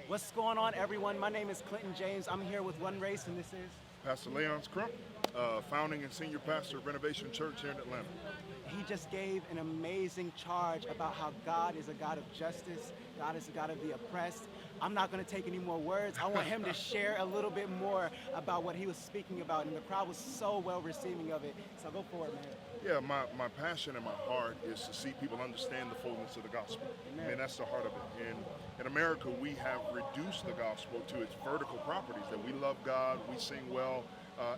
What's going on, everyone? My name is Clinton James. I'm here with OneRace, and this is Pastor Leonce Crump, founding and senior pastor of Renovation Church here in Atlanta. He just gave an amazing charge about how God is a God of justice, God is a God of the oppressed. I'm not going to take any more words. I want him to share a little bit more about what he was speaking about, and the crowd was so well receiving of it. So go for it, man. Yeah, my passion and my heart is to see people understand the fullness of the gospel. Amen. I mean, that's the heart of it. And in America, we have reduced the gospel to its vertical properties, that we love God, we sing well,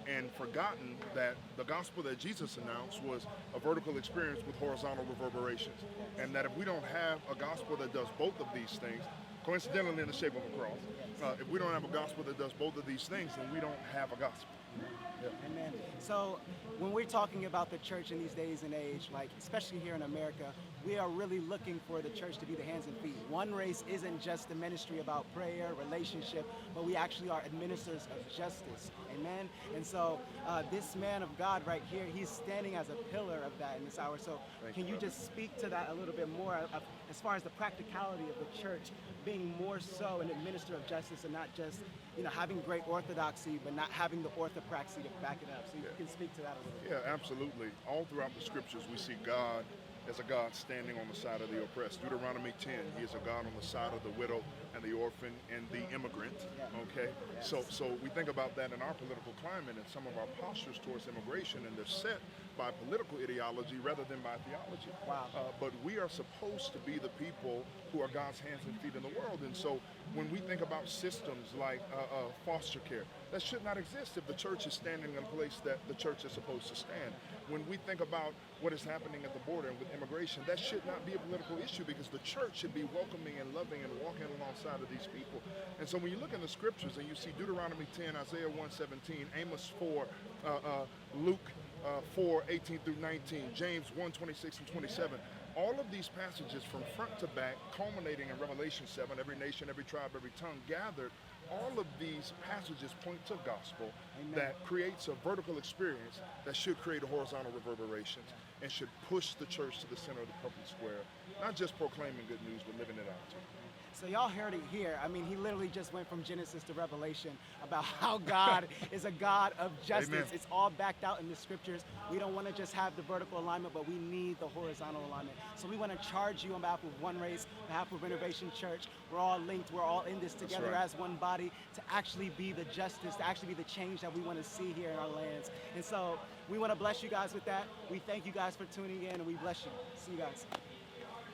and forgotten that the gospel that Jesus announced was a vertical experience with horizontal reverberations. And that if we don't have a gospel that does both of these things, coincidentally in the shape of a cross, if we don't have a gospel that does both of these things, then we don't have a gospel. Yeah. Amen. So when we're talking about the church in these days and age, like especially here in America, we are really looking for the church to be the hands and feet. OneRace isn't just a ministry about prayer, relationship, but we actually are administrators of justice. Amen. And so this man of God right here, he's standing as a pillar of that in this hour. So can you just speak to that a little bit more as far as the practicality of the church being more so an administrator of justice and not just, having great orthodoxy, but not having the orthopraxy to back it up. So you can speak to that a little bit. Yeah, absolutely. All throughout the scriptures, we see God as a God standing on the side of the oppressed. Deuteronomy 10, he is a God on the side of the widow and the orphan and the immigrant, okay? Yes. So we think about that in our political climate and some of our postures towards immigration, and they're set by political ideology rather than by theology. Wow. But we are supposed to be the people who are God's hands and feet in the world. And so when we think about systems like foster care, that should not exist if the church is standing in a place that the church is supposed to stand. When we think about what is happening at the border and with immigration, that should not be a political issue because the church should be welcoming and loving and walking alongside of these people. And so when you look in the scriptures and you see Deuteronomy 10, Isaiah 1:17, Amos 4, Luke 4:18 through 19, James 1:26 and 27, all of these passages from front to back, culminating in Revelation 7, every nation, every tribe, every tongue gathered, all of these passages point to gospel. Amen. That creates a vertical experience that should create a horizontal reverberations and should push the church to the center of the public square, not just proclaiming good news, but living it out too. So y'all heard it here. I mean, he literally just went from Genesis to Revelation about how God is a God of justice. Amen. It's all backed out in the scriptures. We don't want to just have the vertical alignment, but we need the horizontal alignment. So we want to charge you on behalf of OneRace, on behalf of Renovation Church. We're all linked. We're all in this together as one body to actually be the justice, to actually be the change that we want to see here in our lands. And so we want to bless you guys with that. We thank you guys for tuning in, and we bless you. See you guys.